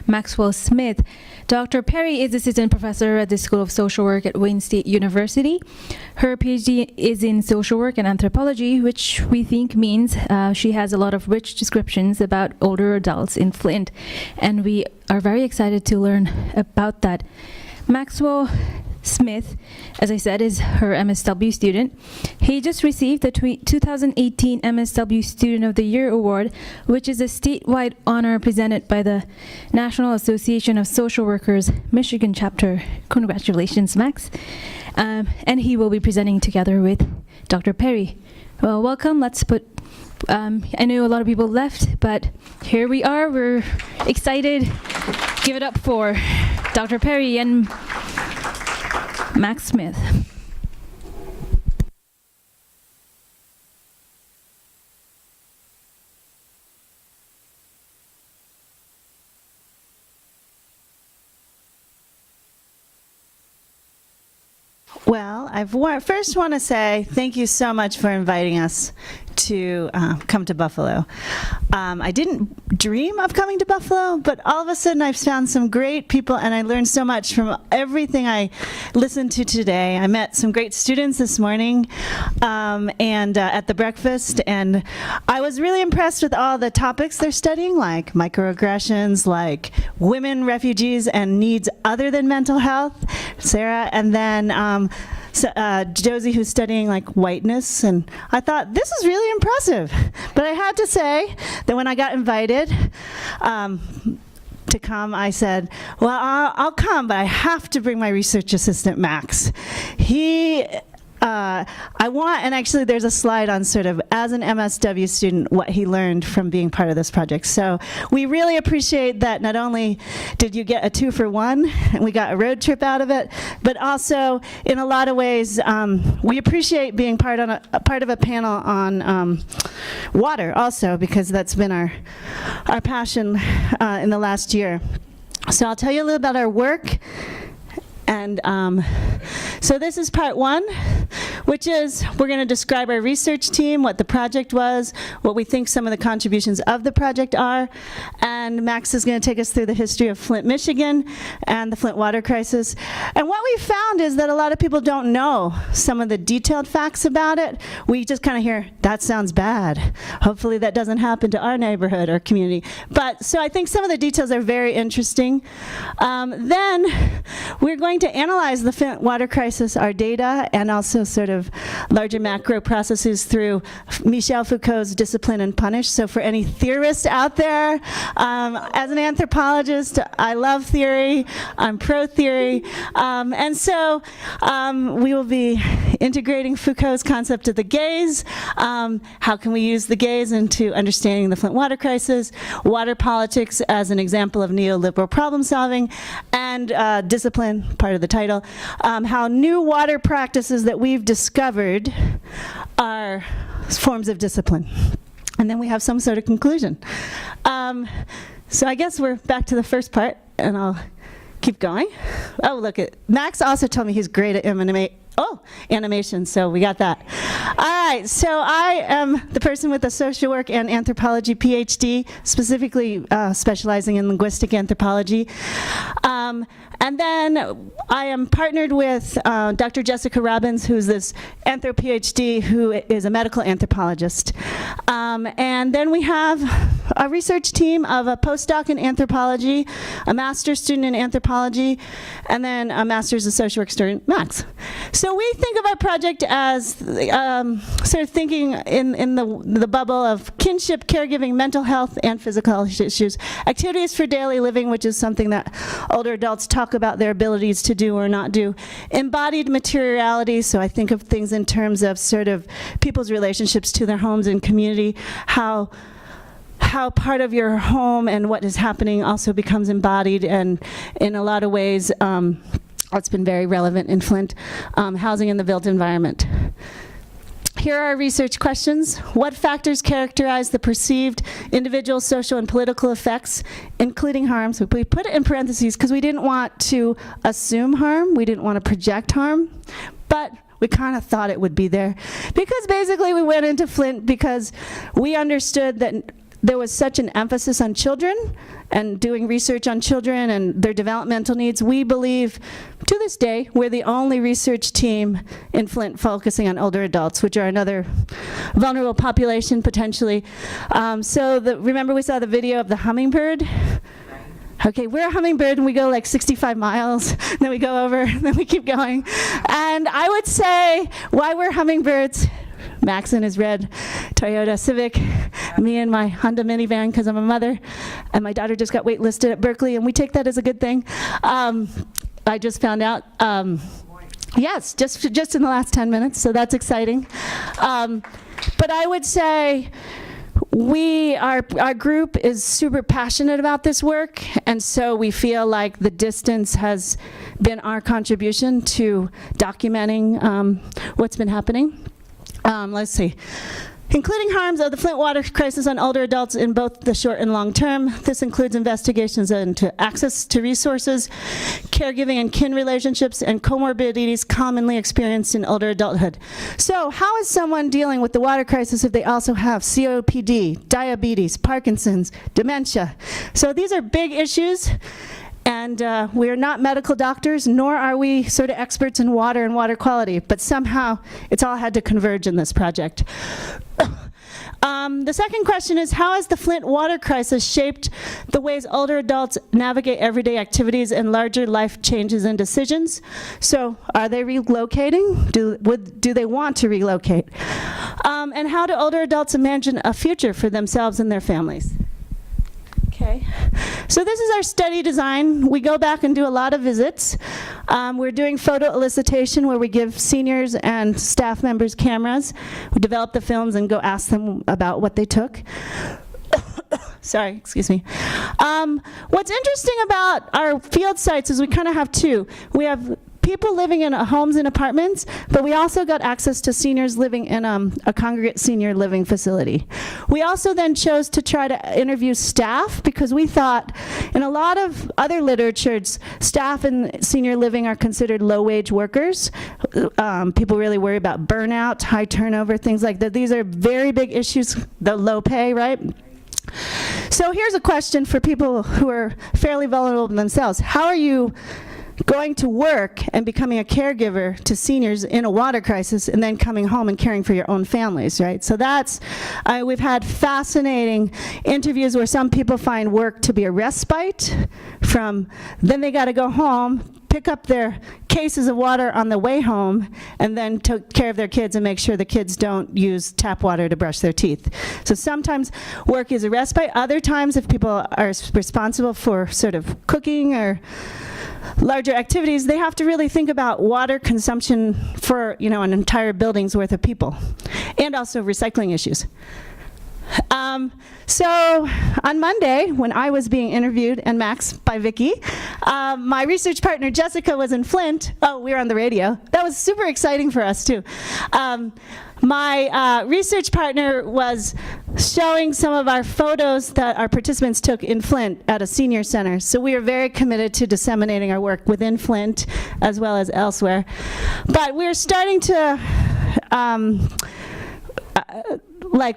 Maxwell Smith. Dr. Perry is assistant professor at the School of Social Work at Wayne State University. Her Ph.D. is in social work and anthropology, which we think means she has a lot of rich descriptions about older adults in Flint, and we are very excited to learn about that. Maxwell Smith, as I said, is her MSW student. He just received the 2018 MSW Student of the Year Award, which is a statewide honor presented by the National Association of Social Workers, Michigan chapter. Congratulations, Max. And he will be presenting together with Dr. Perry. Well, welcome. Let's put, I know a lot of people left, but here we are. We're excited. Give it up for Dr. Perry and Max Smith. Well, I first want to say thank you so much for inviting us to come to Buffalo. I didn't dream of coming to Buffalo, but all of a sudden I've found some great people, and I learned so much from everything I listened to today. I met some great students this morning and at the breakfast, and I was really impressed with all the topics they're studying, like microaggressions, like women, refugees, and needs other than mental health, Sarah, and then Josie, who's studying like whiteness, and I thought this is really impressive. But I had to say that when I got invited to come, I said, well, I'll come, but I have to bring my research assistant, Max. And actually there's a slide on sort of, as an MSW student, what he learned from being part of this project. So we really appreciate that not only did you get a 2-for-1, and we got a road trip out of it, but also in a lot of ways, we appreciate being part of a panel on water also, because that's been our passion in the last year. So I'll tell you a little about our work. And so this is part 1, which is we're going to describe our research team, what the project was, what we think some of the contributions of the project are, and Max is going to take us through the history of Flint, Michigan, and the Flint Water Crisis. And what we found is that a lot of people don't know some of the detailed facts about it. We just kind of hear, that sounds bad. Hopefully that doesn't happen to our neighborhood or community. But so I think some of the details are very interesting. Then we're going to analyze the Flint Water Crisis, our data, and also sort of larger macro processes through Michel Foucault's Discipline and Punish. So for any theorists out there, as an anthropologist, I love theory, I'm pro-theory, and so we will be integrating Foucault's concept of the gaze. How can we use the gaze into understanding the Flint Water Crisis, water politics as an example of neoliberal problem solving, and discipline, part of the title, how new water practices that we've discovered are forms of discipline. And then we have some sort of conclusion. So I guess we're back to the first part, and I'll keep going. Oh, look at Max also told me he's great at animation, so we got that. All right, so I am the person with a social work and anthropology PhD, specifically specializing in linguistic anthropology. And then I am partnered with Dr. Jessica Robbins, who's this anthro PhD, who is a medical anthropologist. And then we have a research team of a postdoc in anthropology, a master's student in anthropology, and then a master's of social work student, Max. So we think of our project as sort of thinking in the bubble of kinship, caregiving, mental health, and physical issues. Activities for daily living, which is something that older adults talk about their abilities to do or not do. Embodied materiality, so I think of things in terms of sort of people's relationships to their homes and community, how part of your home and what is happening also becomes embodied, and in a lot of ways, it's been very relevant in Flint, housing in the built environment. Here are our research questions. What factors characterize the perceived individual, social, and political effects, including harm? So we put it in parentheses because we didn't want to assume harm. We didn't want to project harm. But we kind of thought it would be there. Because basically we went into Flint because we understood that there was such an emphasis on children and doing research on children and their developmental needs. We believe, to this day, we're the only research team in Flint focusing on older adults, which are another vulnerable population potentially. Remember we saw the video of the hummingbird? Okay, we're a hummingbird and we go like 65 miles, then we go over, then we keep going. And I would say why we're hummingbirds, Max in his red Toyota Civic, me in my Honda minivan because I'm a mother, and my daughter just got waitlisted at Berkeley, and we take that as a good thing. I just found out, yes, just in the last 10 minutes, so that's exciting. But I would say our group is super passionate about this work, and so we feel like the distance has been our contribution to documenting what's been happening. Let's see. Including harms of the Flint Water Crisis on older adults in both the short and long term. This includes investigations into access to resources, caregiving and kin relationships, and comorbidities commonly experienced in older adulthood. So how is someone dealing with the water crisis if they also have COPD, diabetes, Parkinson's, dementia? So these are big issues. And we are not medical doctors, nor are we sort of experts in water and water quality, but somehow it's all had to converge in this project. The second question is, how has the Flint Water Crisis shaped the ways older adults navigate everyday activities and larger life changes and decisions? So are they relocating? Do they want to relocate? And how do older adults imagine a future for themselves and their families? Okay, so this is our study design. We go back and do a lot of visits. We're doing photo elicitation where we give seniors and staff members cameras. We develop the films and go ask them about what they took. Sorry, excuse me. What's interesting about our field sites is we kind of have two. We have people living in homes and apartments, but we also got access to seniors living in a congregate senior living facility. We also then chose to try to interview staff because we thought in a lot of other literatures, staff in senior living are considered low-wage workers. People really worry about burnout, high turnover, things like that. These are very big issues, the low pay, right? So here's a question for people who are fairly vulnerable themselves. How are you going to work and becoming a caregiver to seniors in a water crisis and then coming home and caring for your own families, right? So that's, we've had fascinating interviews where some people find work to be a respite from, then they got to go home, pick up their cases of water on the way home, and then take care of their kids and make sure the kids don't use tap water to brush their teeth. So sometimes work is a respite. Other times, if people are responsible for sort of cooking or larger activities, they have to really think about water consumption for, you know, an entire building's worth of people, and also recycling issues. So on Monday, when I was being interviewed, and Max by Vicki, my research partner Jessica was in Flint. Oh, we were on the radio. That was super exciting for us too. My research partner was showing some of our photos that our participants took in Flint at a senior center. So we are very committed to disseminating our work within Flint as well as elsewhere. But we're starting to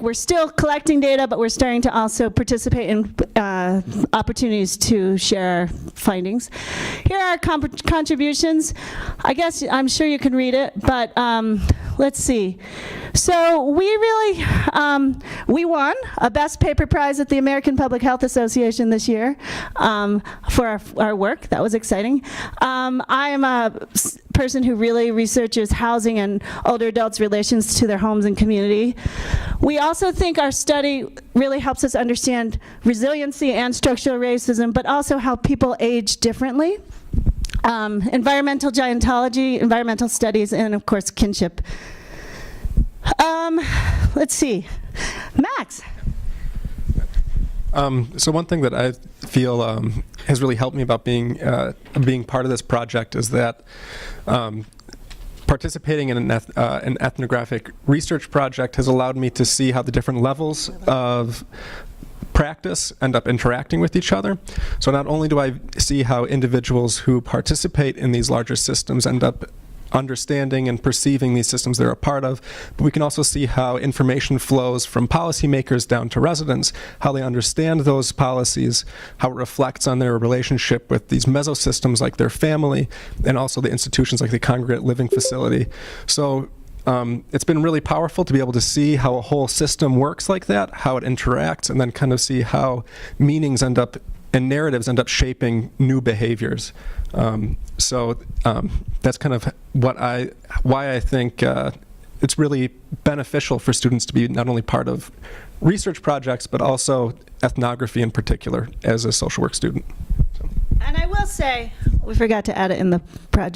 we're still collecting data, but we're starting to also participate in opportunities to share our findings. Here are our contributions. I guess I'm sure you can read it, but let's see. So we really, we won a Best Paper Prize at the American Public Health Association this year for our work. That was exciting. I am a person who really researches housing and older adults' relations to their homes and community. We also think our study really helps us understand resiliency and structural racism, but also how people age differently. Environmental gerontology, environmental studies, and of course kinship. Let's see. Max. So one thing that I feel has really helped me about being part of this project is that participating in an ethnographic research project has allowed me to see how the different levels of practice end up interacting with each other. So not only do I see how individuals who participate in these larger systems end up understanding and perceiving these systems they're a part of, but we can also see how information flows from policymakers down to residents, how they understand those policies, how it reflects on their relationship with these mesosystems like their family, and also the institutions like the congregate living facility. So it's been really powerful to be able to see how a whole system works like that, how it interacts, and then kind of see how meanings end up and narratives end up shaping new behaviors. So that's kind of why I think it's really beneficial for students to be not only part of research projects, but also ethnography in particular as a social work student. So. And I will say, we forgot to add it in the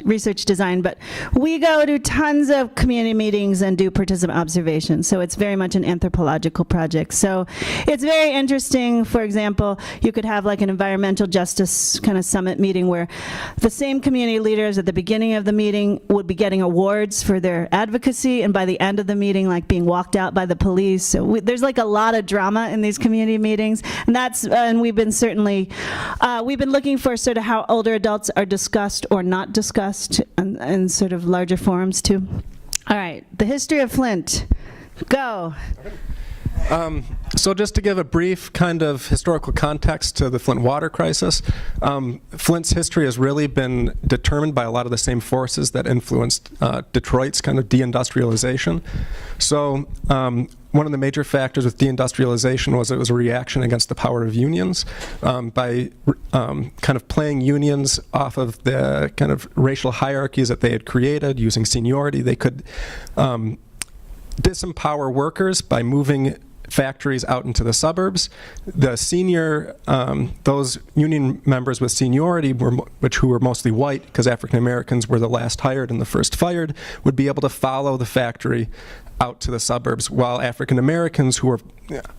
research design, but we go to tons of community meetings and do participant observations. So it's very much an anthropological project. So it's very interesting. For example, you could have like an environmental justice kind of summit meeting where the same community leaders at the beginning of the meeting would be getting awards for their advocacy, and by the end of the meeting, like being walked out by the police. So there's like a lot of drama in these community meetings, and we've been looking for sort of how older adults are discussed or not discussed in sort of larger forums too. All right, the history of Flint. Go. So just to give a brief kind of historical context to the Flint Water Crisis, Flint's history has really been determined by a lot of the same forces that influenced Detroit's kind of deindustrialization. So one of the major factors with deindustrialization was it was a reaction against the power of unions. By kind of playing unions off of the kind of racial hierarchies that they had created, using seniority, they could disempower workers by moving factories out into the suburbs. The senior, those union members with seniority, who were mostly white, because African Americans were the last hired and the first fired, would be able to follow the factory out to the suburbs, while African Americans who were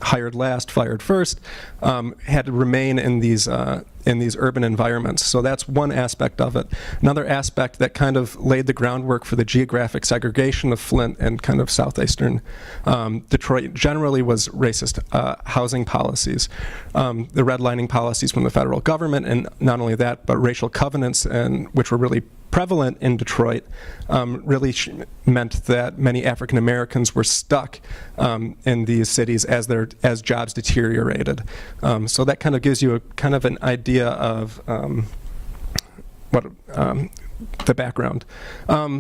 hired last, fired first, had to remain in these urban environments. So that's one aspect of it. Another aspect that kind of laid the groundwork for the geographic segregation of Flint and kind of southeastern Detroit generally was racist housing policies, the redlining policies from the federal government, and not only that, but racial covenants, and which were really prevalent in Detroit, really meant that many African Americans were stuck in these cities as jobs deteriorated. So that kind of gives you an idea of what the background.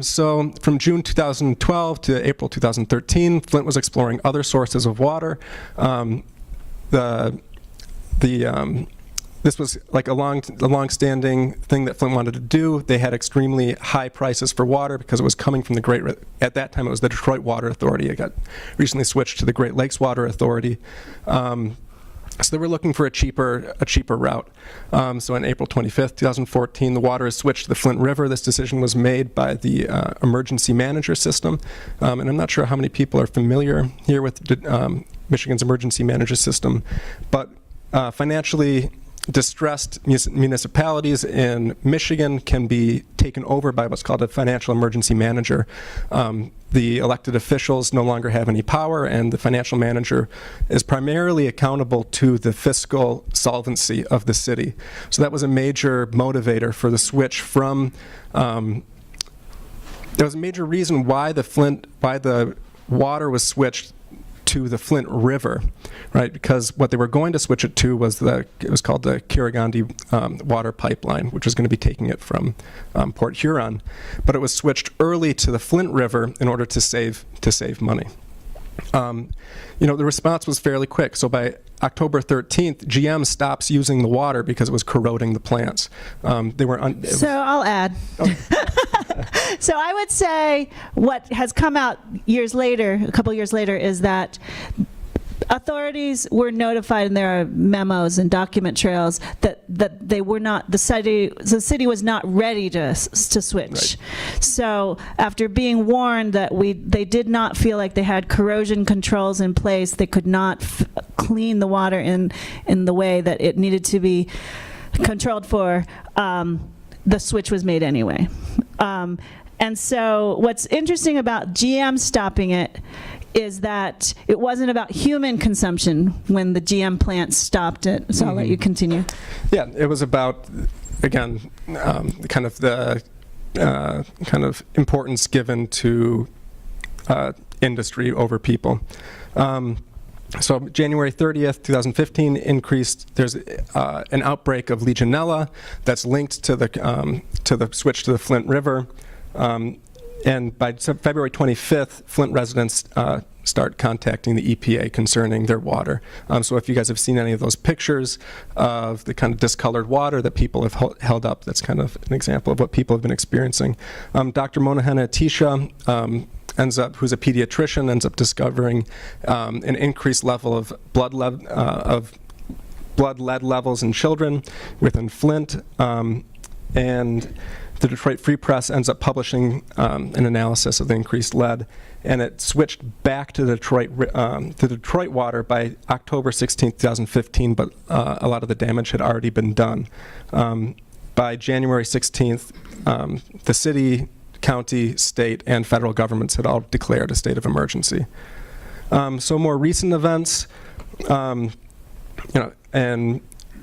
So from June 2012 to April 2013, Flint was exploring other sources of water. This was like a long-standing thing that Flint wanted to do. They had extremely high prices for water because it was coming from at that time it was the Detroit Water Authority. It got recently switched to the Great Lakes Water Authority. So they were looking for a cheaper route. So on April 25th, 2014, the water is switched to the Flint River. This decision was made by the emergency manager system. And I'm not sure how many people are familiar here with Michigan's emergency manager system, but financially distressed municipalities in Michigan can be taken over by what's called a financial emergency manager. The elected officials no longer have any power, and the financial manager is primarily accountable to the fiscal solvency of the city. So that was a major motivator for the switch from, there was a major reason why the water was switched to the Flint River, right? Because what they were going to switch it to was it was called the Caregiving water pipeline, which was going to be taking it from Port Huron, but it was switched early to the Flint River in order to save money. The response was fairly quick. So by October 13th, GM stops using the water because it was corroding the plants. I'll add. Okay. So I would say what has come out a couple years later, is that authorities were notified, and there are memos and document trails that they were not, the city was not ready to switch. Right. So after being warned that they did not feel like they had corrosion controls in place, they could not clean the water in the way that it needed to be controlled for, the switch was made anyway. And so what's interesting about GM stopping it is that it wasn't about human consumption when the GM plant stopped it. So I'll let you continue. Yeah, it was about, again, kind of the kind of importance given to industry over people. So January 30th, 2015, there's an outbreak of Legionella that's linked to the switch to the Flint River. And by February 25th, Flint residents start contacting the EPA concerning their water. So if you guys have seen any of those pictures of the kind of discolored water that people have held up, that's kind of an example of what people have been experiencing. Dr. Monahana Atisha who's a pediatrician, ends up discovering an increased level of blood lead levels in children within Flint. And the Detroit Free Press ends up publishing an analysis of the increased lead, and it switched back to Detroit water by October 16, 2015, but a lot of the damage had already been done. By January 16th, the city, county, state, and federal governments had all declared a state of emergency. So more recent events, in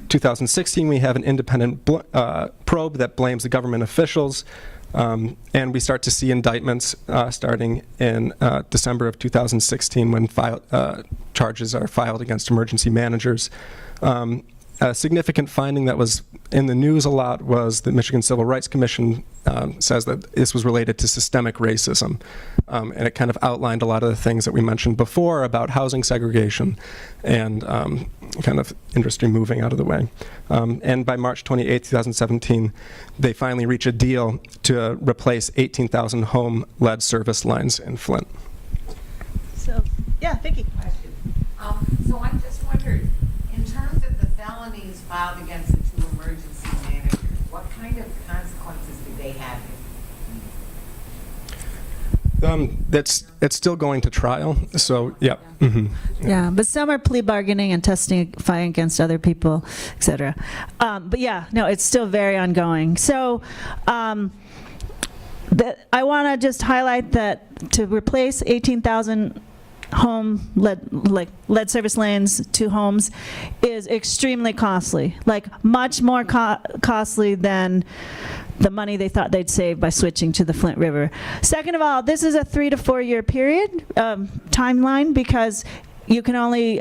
2016, we have an independent probe that blames the government officials, and we start to see indictments starting in December of 2016 when charges are filed against emergency managers. A significant finding that was in the news a lot was the Michigan Civil Rights Commission says that this was related to systemic racism. And it kind of outlined a lot of the things that we mentioned before about housing segregation and kind of industry moving out of the way. And by March 28, 2017, they finally reach a deal to replace 18,000 home lead service lines in Flint. So, yeah, Vicki. So I just wondered, in terms of the felonies filed against the two emergency managers, what kind of consequences do they have? It's still going to trial, so yeah. Mm-hmm. Yeah, but some are plea bargaining and testifying against other people, et cetera. But yeah, no, it's still very ongoing. So I want to just highlight that to replace 18,000 home lead service lanes to homes is extremely costly, like much more costly than the money they thought they'd save by switching to the Flint River. Second of all, this is a 3 to 4 year period timeline, because you can only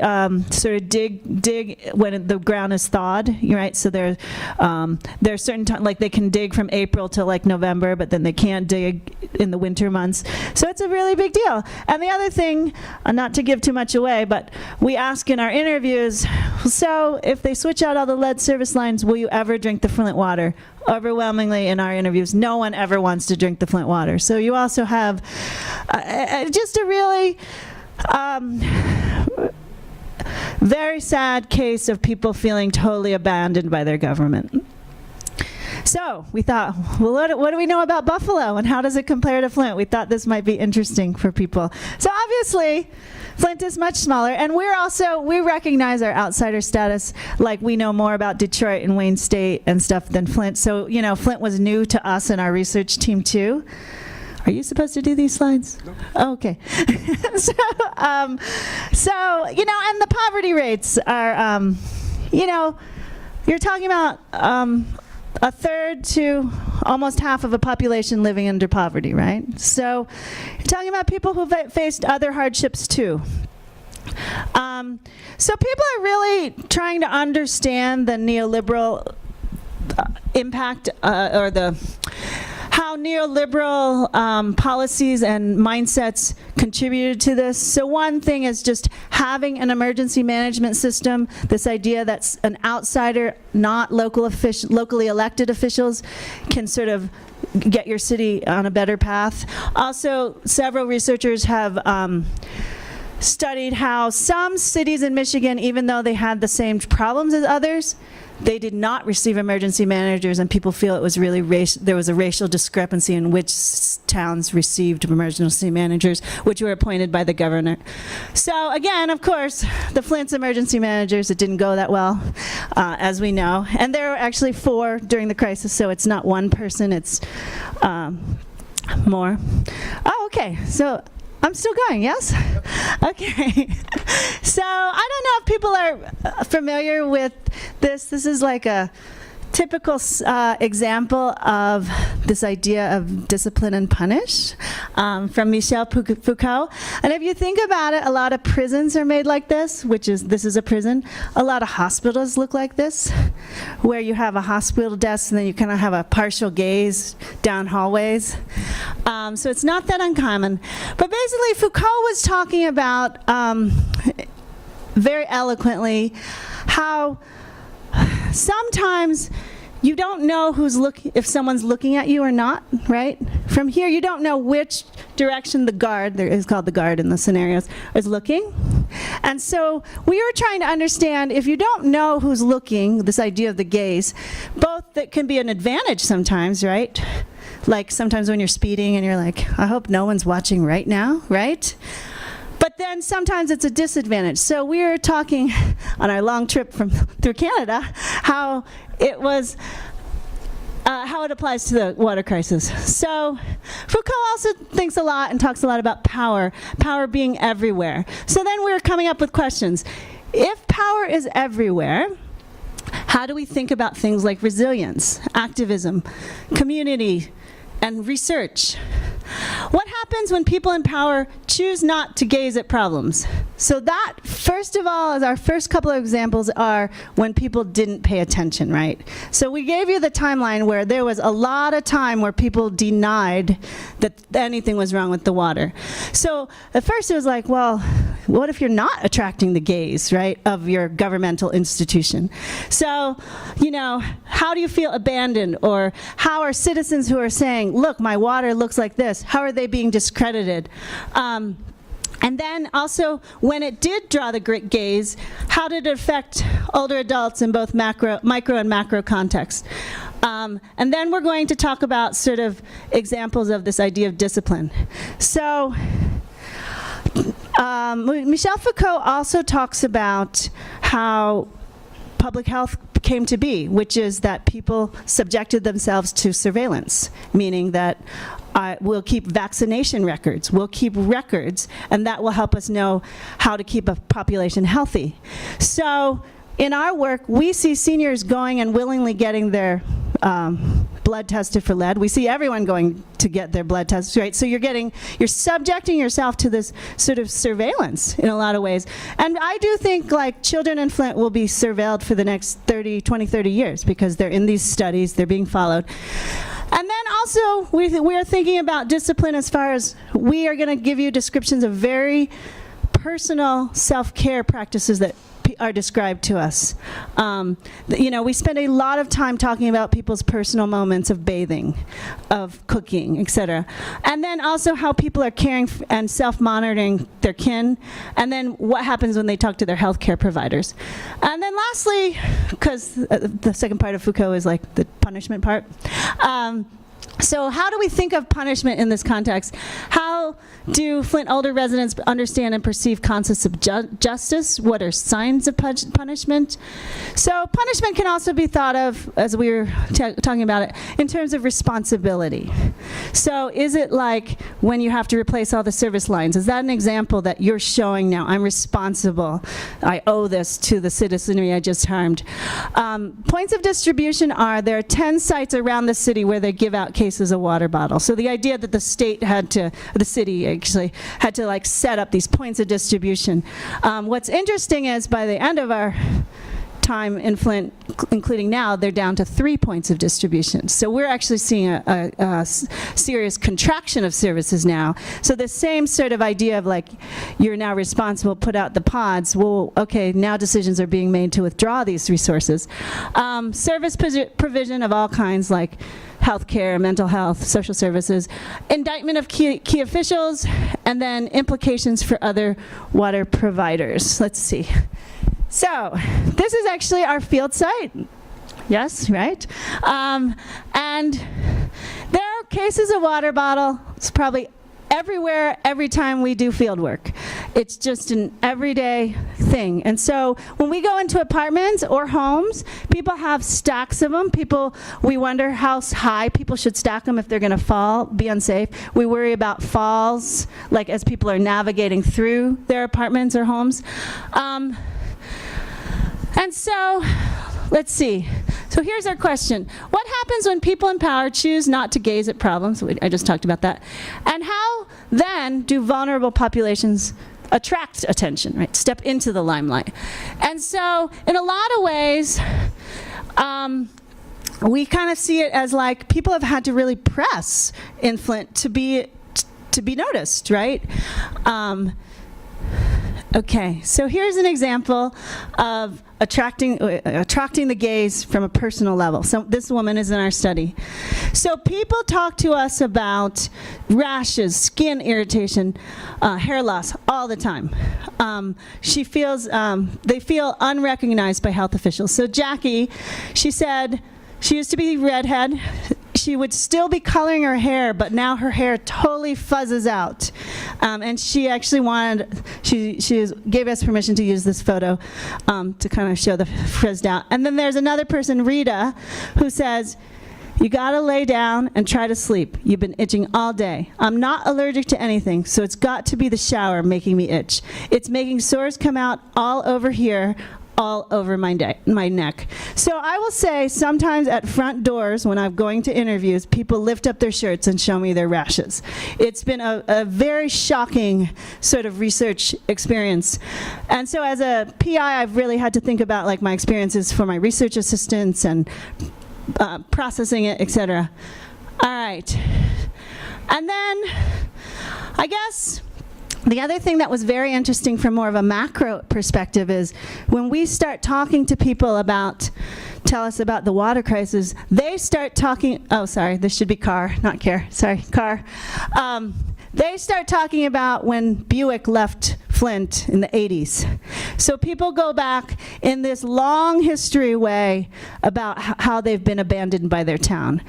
sort of dig when the ground is thawed, right? So there are certain times, like they can dig from April to like November, but then they can't dig in the winter months. So it's a really big deal. And the other thing, not to give too much away, but we ask in our interviews, so if they switch out all the lead service lines, will you ever drink the Flint water? Overwhelmingly in our interviews, no one ever wants to drink the Flint water. So you also have just a really very sad case of people feeling totally abandoned by their government. So we thought, well, what do we know about Buffalo and how does it compare to Flint? We thought this might be interesting for people. So obviously, Flint is much smaller, and we recognize our outsider status, like we know more about Detroit and Wayne State and stuff than Flint. So, Flint was new to us and our research team too. Are you supposed to do these slides? No. Oh, okay. So, and the poverty rates are, you're talking about a third to almost half of a population living under poverty, right? So you're talking about people who've faced other hardships too. So people are really trying to understand the neoliberal impact or how neoliberal policies and mindsets contributed to this. So one thing is just having an emergency management system, this idea that an outsider, not locally elected officials, can sort of get your city on a better path. Also, several researchers have studied how some cities in Michigan, even though they had the same problems as others, they did not receive emergency managers, and people feel it was really there was a racial discrepancy in which towns received emergency managers, which were appointed by the governor. So again, of course, the Flint's emergency managers, it didn't go that well, as we know. And there were actually 4 during the crisis, so it's not one person, it's more. Oh, okay, so I'm still going, yes? Okay. So I don't know if people are familiar with this. This is like a typical example of this idea of discipline and punish from Michel Foucault. And if you think about it, a lot of prisons are made like this, this is a prison. A lot of hospitals look like this, where you have a hospital desk and then you kind of have a partial gaze down hallways. So it's not that uncommon. But basically, Foucault was talking about, very eloquently, how sometimes you don't know if someone's looking at you or not, right? From here, you don't know which direction the guard, there is called the guard in the scenarios, is looking. And so we were trying to understand, if you don't know who's looking, this idea of the gaze, both that can be an advantage sometimes, right? Like sometimes when you're speeding and you're like, I hope no one's watching right now, right? But then sometimes it's a disadvantage. So we were talking on our long trip through Canada how it was how it applies to the water crisis. So Foucault also thinks a lot and talks a lot about power being everywhere. So then we were coming up with questions. If power is everywhere, how do we think about things like resilience, activism, community, and research? What happens when people in power choose not to gaze at problems? So that, first of all, is our first couple of examples are when people didn't pay attention, right? So we gave you the timeline where there was a lot of time where people denied that anything was wrong with the water. So at first it was like, well, what if you're not attracting the gaze, right, of your governmental institution? So, how do you feel abandoned? Or how are citizens who are saying, look, my water looks like this, how are they being discredited? And then also, when it did draw the great gaze, how did it affect older adults in both micro and macro contexts? And then we're going to talk about sort of examples of this idea of discipline. So Michel Foucault also talks about how public health came to be, which is that people subjected themselves to surveillance, meaning that we'll keep vaccination records, we'll keep records, and that will help us know how to keep a population healthy. So in our work, we see seniors going and willingly getting their blood tested for lead. We see everyone going to get their blood tested, right? So you're subjecting yourself to this sort of surveillance in a lot of ways. And I do think like children in Flint will be surveilled for the next 20, 30 years because they're in these studies, they're being followed. And then also, we are thinking about discipline as far as we are going to give you descriptions of very personal self-care practices that are described to us. We spend a lot of time talking about people's personal moments of bathing, of cooking, etc. And then also how people are caring and self-monitoring their kin, and then what happens when they talk to their healthcare providers. And then lastly, because the second part of Foucault is like the punishment part, so how do we think of punishment in this context? How do Flint older residents understand and perceive concepts of justice? What are signs of punishment? So punishment can also be thought of, as we were talking about it, in terms of responsibility. So is it like when you have to replace all the service lines? Is that an example that you're showing now? I'm responsible. I owe this to the citizenry I just harmed. Points of distribution are, there are 10 sites around the city where they give out cases of water bottle. So the idea that the state the city actually had to like set up these points of distribution. What's interesting is by the end of our time in Flint, including now, they're down to 3 points of distribution. So we're actually seeing a serious contraction of services now. So the same sort of idea of like, you're now responsible, put out the pods, well, okay, now decisions are being made to withdraw these resources. Service provision of all kinds, like healthcare, mental health, social services, indictment of key officials, and then implications for other water providers. Let's see. So this is actually our field site. Yes, right? And there are cases of water bottles probably everywhere, every time we do field work. It's just an everyday thing. And so when we go into apartments or homes, people have stacks of them. We wonder how high people should stack them if they're going to fall, be unsafe. We worry about falls, like as people are navigating through their apartments or homes. And so, let's see. So here's our question. What happens when people in power choose not to gaze at problems? I just talked about that. And how then do vulnerable populations attract attention, right? Step into the limelight. And so in a lot of ways, we kind of see it as like people have had to really press in Flint to be noticed, right? Okay, so here's an example of attracting the gaze from a personal level. So this woman is in our study. So people talk to us about rashes, skin irritation, hair loss all the time. They feel unrecognized by health officials. So Jackie, she said she used to be redhead. She would still be coloring her hair, but now her hair totally fuzzes out. And she actually gave us permission to use this photo to kind of show the frizzed out. And then there's another person, Rita, who says, you gotta lay down and try to sleep. You've been itching all day. I'm not allergic to anything, so it's got to be the shower making me itch. It's making sores come out all over here, all over my neck. So I will say sometimes at front doors when I'm going to interviews, people lift up their shirts and show me their rashes. It's been a very shocking sort of research experience. And so as a PI, I've really had to think about like my experiences for my research assistants and processing it, etc. All right. And then I guess the other thing that was very interesting from more of a macro perspective is when we start talking to people about, tell us about the water crisis, they start talking, oh, sorry, this should be car, not care, sorry, car. They start talking about when Buick left Flint in the 80s. So people go back in this long history way about how they've been abandoned by their town.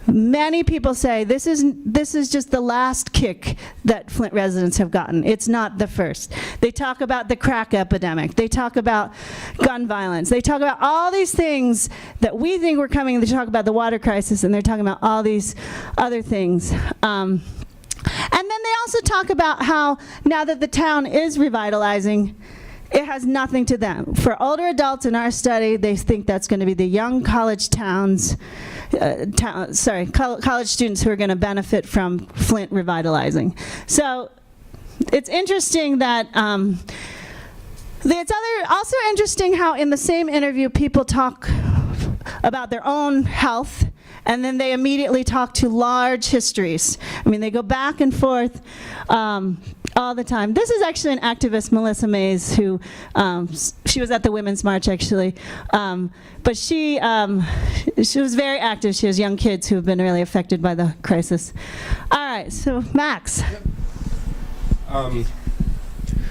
Many people say this is just the last kick that Flint residents have gotten. It's not the first. They talk about the crack epidemic. They talk about gun violence. They talk about all these things that we think were coming. They talk about the water crisis, and they're talking about all these other things. And then they also talk about how now that the town is revitalizing, it has nothing to them. For older adults in our study, they think that's going to be the young college towns, college students who are going to benefit from Flint revitalizing. So it's interesting that it's also interesting how in the same interview people talk about their own health, and then they immediately talk to large histories. I mean, they go back and forth all the time. This is actually an activist, Melissa Mays, who she was at the Women's March, actually. But she was very active. She has young kids who have been really affected by the crisis. All right, so Max.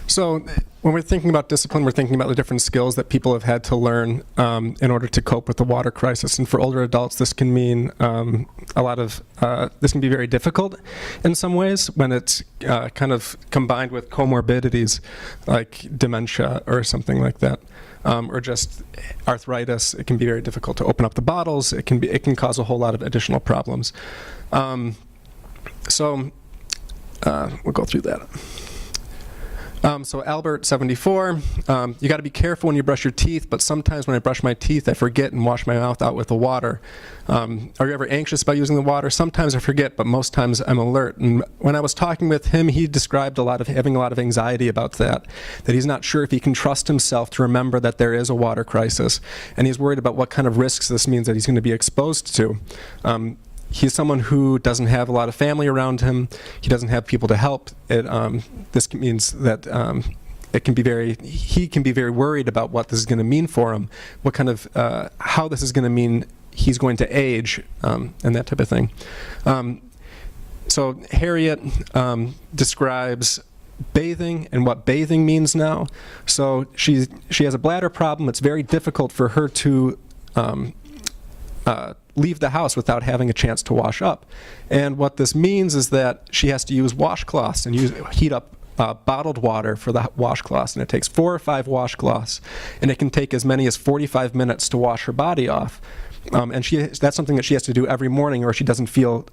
So when we're thinking about discipline, we're thinking about the different skills that people have had to learn in order to cope with the water crisis. And for older adults, this can mean this can be very difficult in some ways when it's kind of combined with comorbidities like dementia or something like that. Or just arthritis. It can be very difficult to open up the bottles. It can cause a whole lot of additional problems. So we'll go through that. So Albert, 74, you got to be careful when you brush your teeth, but sometimes when I brush my teeth, I forget and wash my mouth out with the water. Are you ever anxious about using the water? Sometimes I forget, but most times I'm alert. And when I was talking with him, he described having a lot of anxiety about that he's not sure if he can trust himself to remember that there is a water crisis. And he's worried about what kind of risks this means that he's going to be exposed to. He's someone who doesn't have a lot of family around him. He doesn't have people to help. This means that he can be very worried about what this is going to mean for him, what kind of, how this is going to mean he's going to age, and that type of thing. So Harriet describes bathing and what bathing means now. So she has a bladder problem. It's very difficult for her to leave the house without having a chance to wash up. And what this means is that she has to use washcloths and heat up bottled water for the washcloths. And it takes 4 or 5 washcloths. And it can take as many as 45 minutes to wash her body off. And that's something that she has to do every morning, or she doesn't feel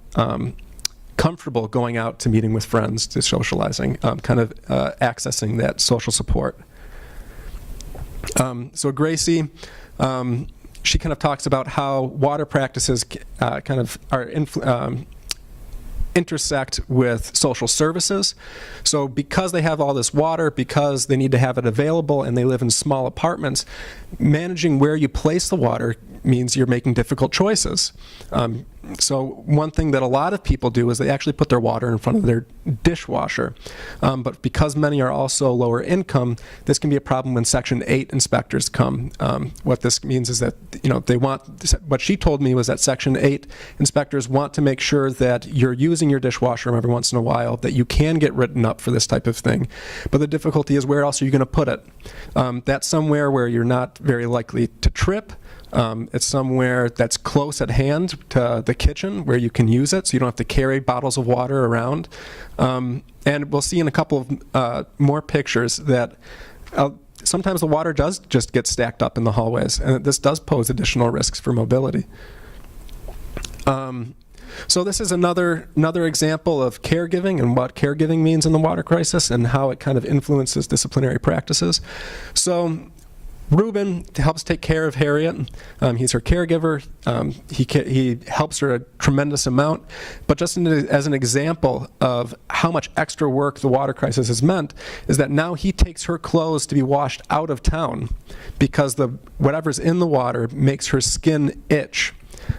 comfortable going out to meeting with friends, to socializing, accessing that social support. So Gracie, she kind of talks about how water practices kind of are intersect with social services. So because they have all this water, because they need to have it available and they live in small apartments, managing where you place the water means you're making difficult choices. So one thing that a lot of people do is they actually put their water in front of their dishwasher. But because many are also lower income, this can be a problem when Section 8 inspectors come. What this means is that, they want, what she told me was that Section 8 inspectors want to make sure that you're using your dishwasher every once in a while, that you can get written up for this type of thing. But the difficulty is, where else are you going to put it? That's somewhere where you're not very likely to trip. It's somewhere that's close at hand to the kitchen where you can use it, so you don't have to carry bottles of water around. And we'll see in a couple of more pictures that sometimes the water does just get stacked up in the hallways, and this does pose additional risks for mobility. So this is another example of caregiving and what caregiving means in the water crisis and how it kind of influences disciplinary practices. So Reuben helps take care of Harriet. He's her caregiver. He helps her a tremendous amount. But just as an example of how much extra work the water crisis has meant, is that now he takes her clothes to be washed out of town because whatever's in the water makes her skin itch.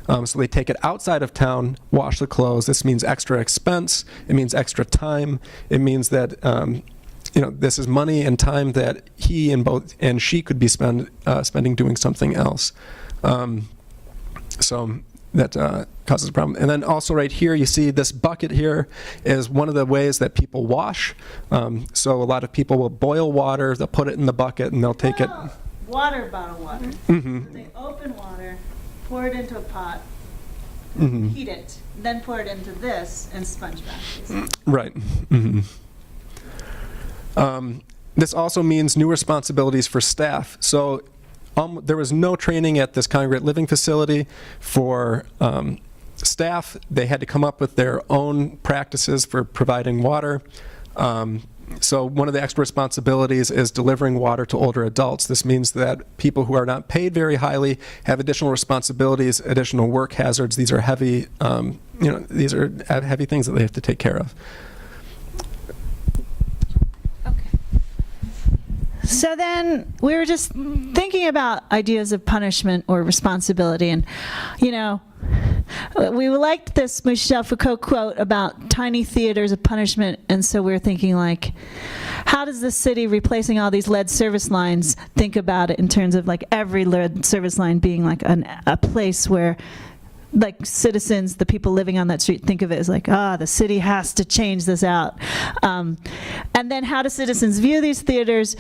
So they take it outside of town, wash the clothes. This means extra expense. It means extra time. It means that this is money and time that he and she could be spending doing something else. So that causes a problem. And then also right here, you see this bucket here is one of the ways that people wash. So a lot of people will boil water, they'll put it in the bucket, and they'll take it. Water bottle water. Mm-hmm. So they open water, pour it into a pot, Mm-hmm. heat it, then pour it into this and sponge bath. Right. Mm-hmm. This also means new responsibilities for staff. So there was no training at this congregate living facility for staff. They had to come up with their own practices for providing water. So one of the extra responsibilities is delivering water to older adults. This means that people who are not paid very highly have additional responsibilities, additional work hazards. These are heavy, these are heavy things that they have to take care of. So then we were just thinking about ideas of punishment or responsibility, and we liked this Michel Foucault quote about tiny theaters of punishment, and so we were thinking, like, how does the city replacing all these lead service lines think about it in terms of like every lead service line being like a place where like citizens, the people living on that street, think of it as like, the city has to change this out. And then how do citizens view these theaters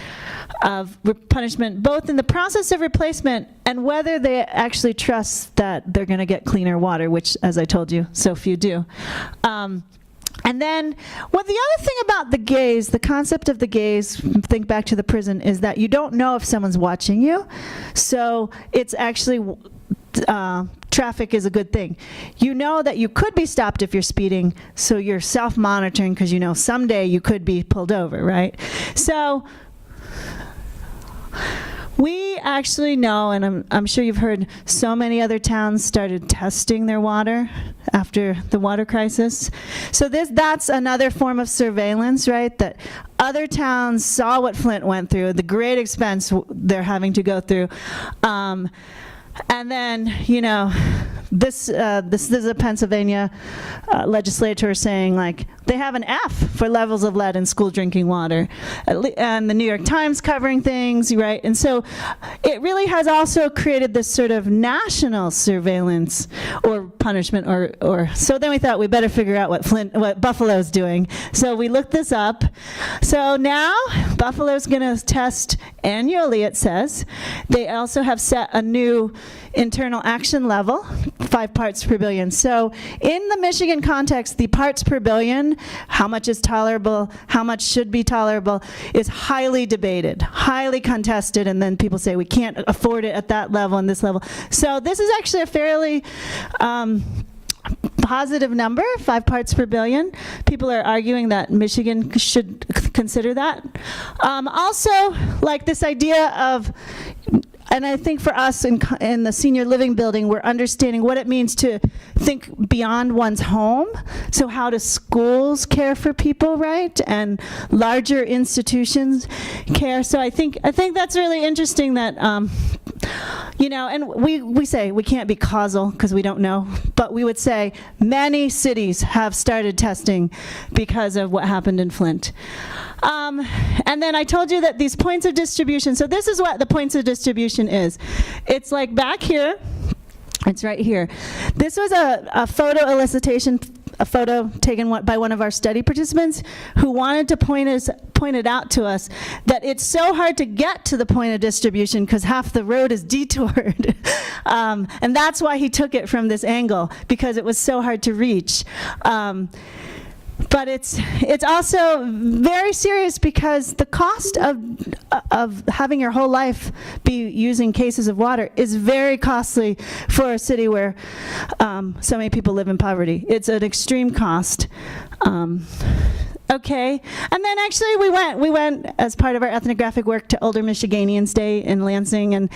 of punishment, both in the process of replacement and whether they actually trust that they're going to get cleaner water, which, as I told you, so few do. And then, the other thing about the gaze, the concept of the gaze, think back to the prison, is that you don't know if someone's watching you. So it's actually, traffic is a good thing. You know that you could be stopped if you're speeding, so you're self-monitoring because you know someday you could be pulled over, right? So we actually know, and I'm sure you've heard, so many other towns started testing their water after the water crisis. So that's another form of surveillance, right? That other towns saw what Flint went through, the great expense they're having to go through. And then, this is a Pennsylvania legislator saying, like, they have an F for levels of lead in school drinking water. And the New York Times covering things, right? And so it really has also created this sort of national surveillance or punishment or so then we thought we better figure out what Buffalo's doing. So we looked this up. So now Buffalo's going to test annually, it says. They also have set a new internal action level, 5 parts per billion. So in the Michigan context, the parts per billion, how much is tolerable, how much should be tolerable, is highly debated, highly contested, and then people say we can't afford it at that level and this level. So this is actually a fairly positive number, 5 parts per billion. People are arguing that Michigan should consider that. Also, like this idea of And I think for us in the senior living building, we're understanding what it means to think beyond one's home. So how do schools care for people, right? And larger institutions care. So I think that's really interesting that, you know, and we say we can't be causal because we don't know, but we would say many cities have started testing because of what happened in Flint. And then I told you that these points of distribution, so this is what the points of distribution is. It's like back here, it's right here. This was a photo elicitation, a photo taken by one of our study participants who wanted to point it out to us that it's so hard to get to the point of distribution because half the road is detoured. And that's why he took it from this angle, because it was so hard to reach. But it's also very serious because the cost of having your whole life be using cases of water is very costly for a city where so many people live in poverty. It's an extreme cost. Okay, and then actually we went as part of our ethnographic work to Older Michiganians Day in Lansing, and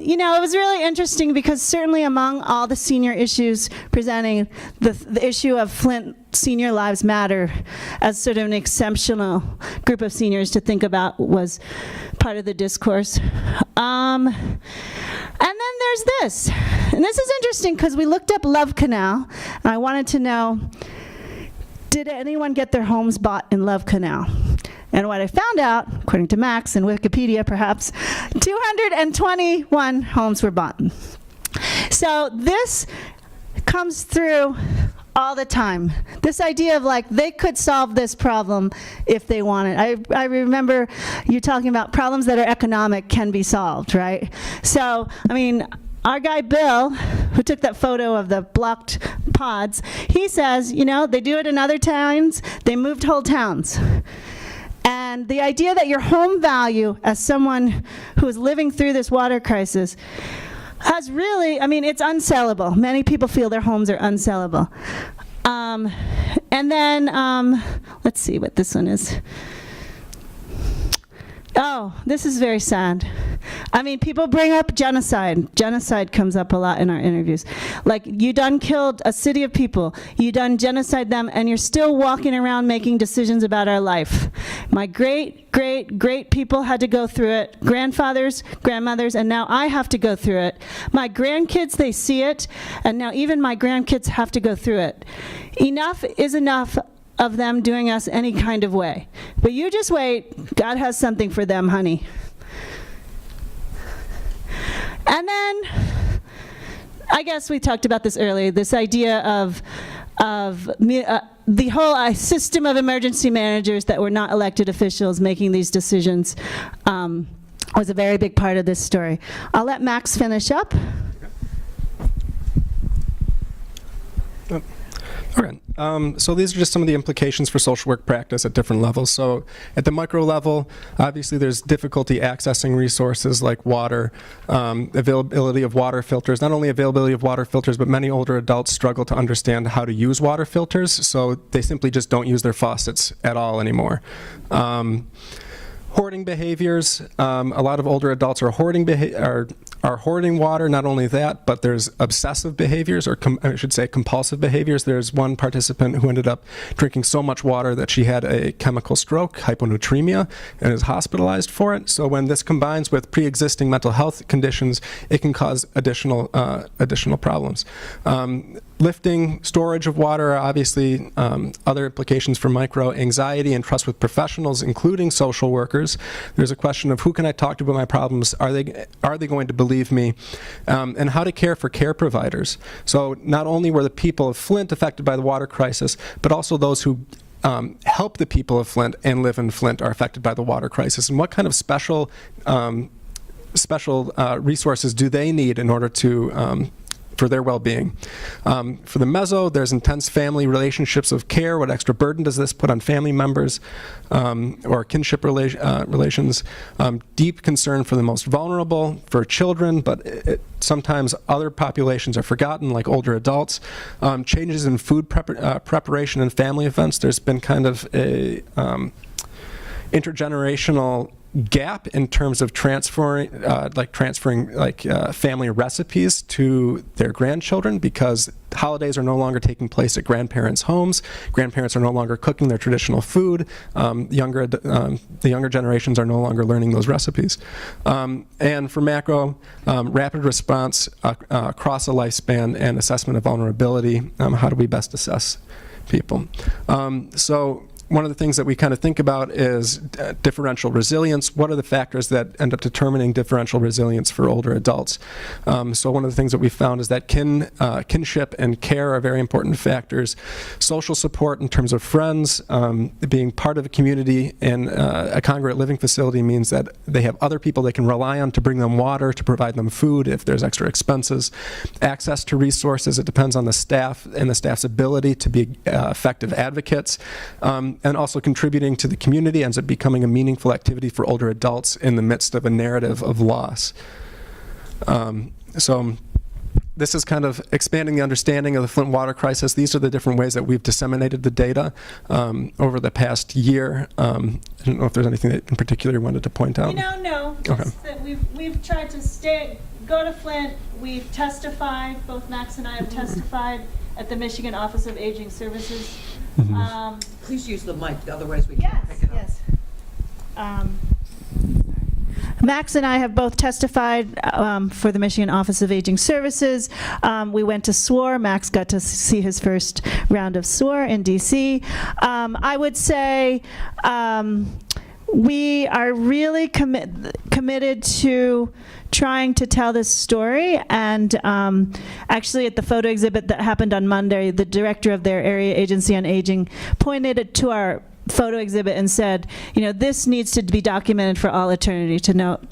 you know, it was really interesting because certainly among all the senior issues presenting, the issue of Flint Senior Lives Matter as sort of an exceptional group of seniors to think about was part of the discourse. And then there's this, and this is interesting because we looked up Love Canal, and I wanted to know, did anyone get their homes bought in Love Canal? And what I found out, according to Max and Wikipedia perhaps, 221 homes were bought. So this comes through all the time. This idea of like they could solve this problem if they wanted. I remember you talking about problems that are economic can be solved, right? So, I mean, our guy Bill, who took that photo of the blocked pods, he says, you know, they do it in other towns, they moved whole towns. And the idea that your home value as someone who is living through this water crisis has really, I mean, it's unsellable. Many people feel their homes are unsellable. And then, let's see what this one is. Oh, this is very sad. I mean, people bring up genocide. Genocide comes up a lot in our interviews. Like, you done killed a city of people. You done genocide them, and you're still walking around making decisions about our life. My great, great, great people had to go through it. Grandfathers, grandmothers, and now I have to go through it. My grandkids, they see it, and now even my grandkids have to go through it. Enough is enough of them doing us any kind of way. But you just wait. God has something for them, honey. And then, I guess we talked about this earlier, this idea of the whole system of emergency managers that were not elected officials making these decisions was a very big part of this story. I'll let Max finish up. Okay. So these are just some of the implications for social work practice at different levels. So at the micro level, obviously there's difficulty accessing resources like water, availability of water filters. Not only availability of water filters, but many older adults struggle to understand how to use water filters, so they simply just don't use their faucets at all anymore. Hoarding behaviors. A lot of older adults are hoarding water. Not only that, but there's obsessive behaviors, or I should say compulsive behaviors. There's one participant who ended up drinking so much water that she had a chemical stroke, hyponatremia, and is hospitalized for it. So when this combines with pre-existing mental health conditions, it can cause additional problems. Lifting, storage of water are obviously other implications for micro. Anxiety and trust with professionals, including social workers. There's a question of who can I talk to about my problems? Are they going to believe me? And how to care for care providers. So not only were the people of Flint affected by the water crisis, but also those who help the people of Flint and live in Flint are affected by the water crisis. And what kind of special resources do they need in order to for their well-being. For the meso, there's intense family relationships of care. What extra burden does this put on family members or kinship relations? Deep concern for the most vulnerable, for children, but sometimes other populations are forgotten, like older adults. Changes in food preparation and family events. There's been kind of a intergenerational gap in terms of transferring family recipes to their grandchildren, because holidays are no longer taking place at grandparents' homes. Grandparents are no longer cooking their traditional food. The younger generations are no longer learning those recipes. And for macro, rapid response across a lifespan and assessment of vulnerability. How do we best assess people? So one of the things that we kind of think about is differential resilience. What are the factors that end up determining differential resilience for older adults? So one of the things that we found is that kinship and care are very important factors. Social support in terms of friends, being part of a community in a congregate living facility means that they have other people they can rely on to bring them water, to provide them food if there's extra expenses. Access to resources, it depends on the staff and the staff's ability to be effective advocates. And also contributing to the community ends up becoming a meaningful activity for older adults in the midst of a narrative of loss. So this is kind of expanding the understanding of the Flint Water Crisis. These are the different ways that we've disseminated the data over the past year. I don't know if there's anything that in particular you wanted to point out. No. Okay. Just that we've tried to go to Flint. We've testified, both Max and I have testified at the Michigan Office of Aging Services. Please use the mic, otherwise we can't pick it up. Yes. Max and I have both testified for the Michigan Office of Aging Services. We went to SWOR. Max got to see his first round of SWOR in DC. I would say we are really committed to trying to tell this story, and actually at the photo exhibit that happened on Monday, the director of their area agency on aging pointed it to our photo exhibit and said, this needs to be documented for all eternity,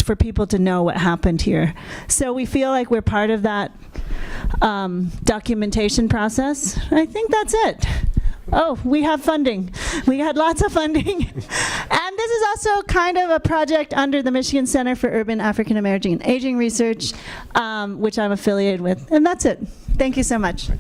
for people to know what happened here. So we feel like we're part of that documentation process. I think that's it. Oh, we have funding. We had lots of funding. And this is also kind of a project under the Michigan Center for Urban African American Aging Research, which I'm affiliated with. And that's it. Thank you so much.